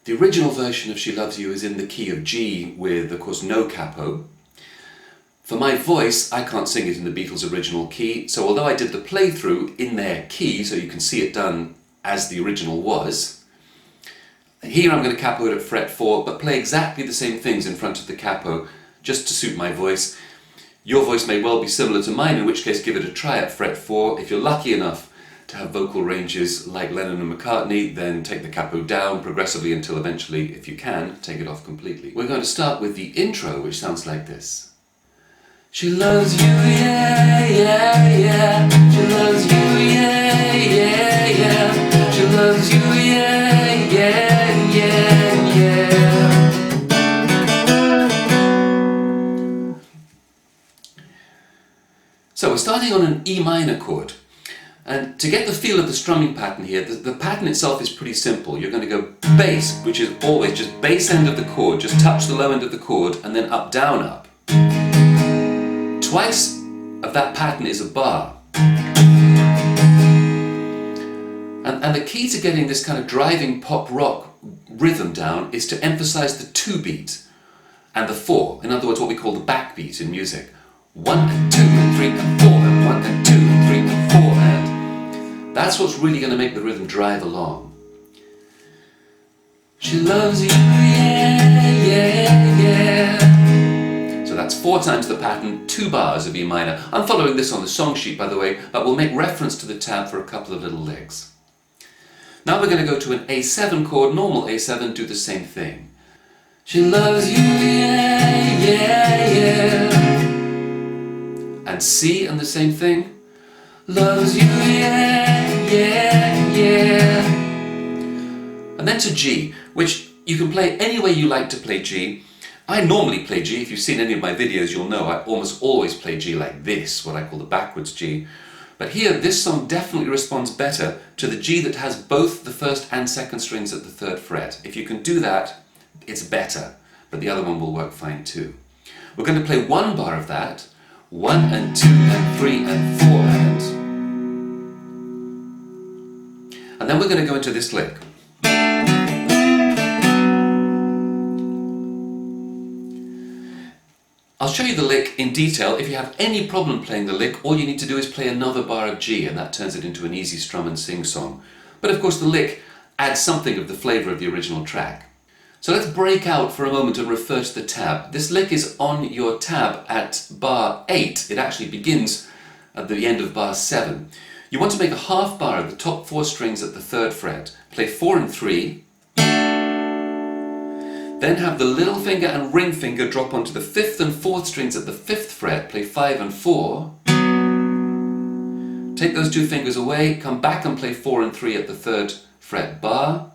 The original version of She Loves You is in the key of G with, of course, no capo. For my voice, I can't sing it in the Beatles' original key, so although I did the playthrough in their key, so you can see it done as the original was, here I'm going to capo it at fret 4, but play exactly the same things in front of the capo, just to suit my voice. Your voice may well be similar to mine, in which case give it a try at fret 4. If you're lucky enough to have vocal ranges like Lennon and McCartney, then take the capo down progressively until eventually, if you can, take it off completely. We're going to start with the intro, which sounds like this. She loves you, yeah, yeah, yeah. She loves you, yeah, yeah, yeah. She loves you, yeah, yeah, yeah, yeah. So we're starting on an E minor chord. And to get the feel of the strumming pattern here, the pattern itself is pretty simple. You're going to go bass, which is always just bass end of the chord, just touch the low end of the chord, and then up, down, up. Twice of that pattern is a bar. And the key to getting this kind of driving pop rock rhythm down is to emphasize the 2 beat and the 4. In other words, what we call the backbeat in music. 1 and 2 and 3 and 4 and 1 and 2 and 3 and 4 and... That's what's really going to make the rhythm drive along. She loves you, yeah, yeah, yeah. So that's 4 times the pattern, 2 bars of E minor. I'm following this on the song sheet, by the way, but we'll make reference to the tab for a couple of little licks. Now we're going to go to an A7 chord, normal A7, do the same thing. She loves you, yeah, yeah, yeah. And C, and the same thing. Loves you, yeah, yeah, yeah. And then to G, which you can play any way you like to play G. I normally play G. If you've seen any of my videos, you'll know I almost always play G like this, what I call the backwards G. But here, this song definitely responds better to the G that has both the first and second strings at the 3rd fret. If you can do that, it's better, but the other one will work fine too. We're going to play 1 bar of that, 1 and 2 and 3 and 4 and then we're going to go into this lick. I'll show you the lick in detail. If you have any problem playing the lick, all you need to do is play another bar of G, and that turns it into an easy strum and sing song. But of course the lick adds something of the flavour of the original track. So let's break out for a moment and refer to the tab. This lick is on your tab at bar 8. It actually begins at the end of bar 7. You want to make a half bar of the top 4 strings at the 3rd fret. Play 4 and 3. Then have the little finger and ring finger drop onto the 5th and 4th strings at the 5th fret. Play 5 and 4. Take those 2 fingers away, come back and play 4 and 3 at the 3rd fret bar.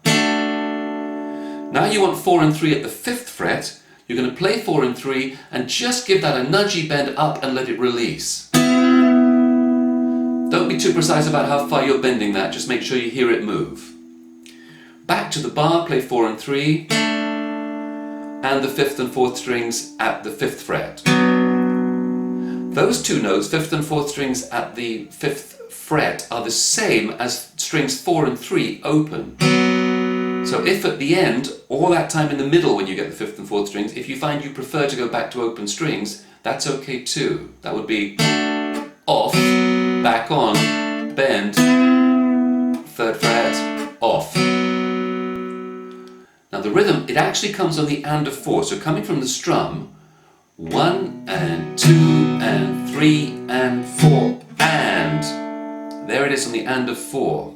Now you want 4 and 3 at the 5th fret. You're going to play 4 and 3 and just give that a nudgy bend up and let it release. Don't be too precise about how far you're bending that, just make sure you hear it move. Back to the bar, play 4 and 3, and the 5th and 4th strings at the 5th fret. Those 2 notes, 5th and 4th strings at the 5th fret, are the same as strings 4 and 3 open. So if at the end, or that time in the middle when you get the 5th and 4th strings, if you find you prefer to go back to open strings, that's okay too. That would be off, back on, bend, 3rd fret, off. Now the rhythm, it actually comes on the and of 4, so coming from the strum, 1 and 2 and 3 and 4, and. There it is on the and of 4.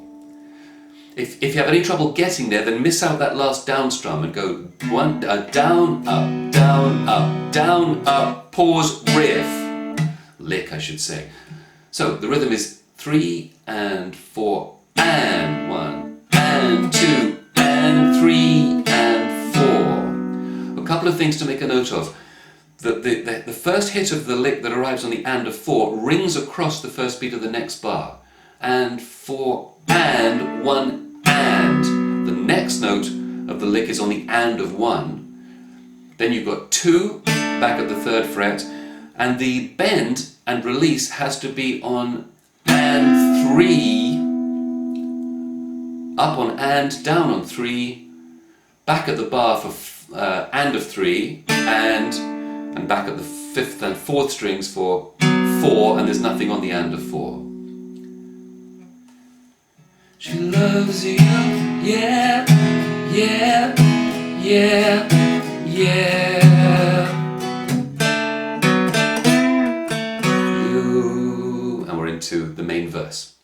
If you have any trouble getting there, then miss out that last down strum and go 1, down, up, down, up, down, up, pause, riff. Lick, I should say. So the rhythm is 3 and 4 and 1 and 2 and 3 and 4. A couple of things to make a note of. The first hit of the lick that arrives on the and of 4 rings across the first beat of the next bar. And 4 and 1 and. The next note of the lick is on the and of 1. Then you've got 2 back at the 3rd fret, and the bend and release has to be on and 3, up on and, down on 3, back at the bar for and of 3, and back at the 5th and 4th strings for 4, and there's nothing on the and of 4. She loves you, yeah, yeah, yeah, yeah. You, and we're into the main verse.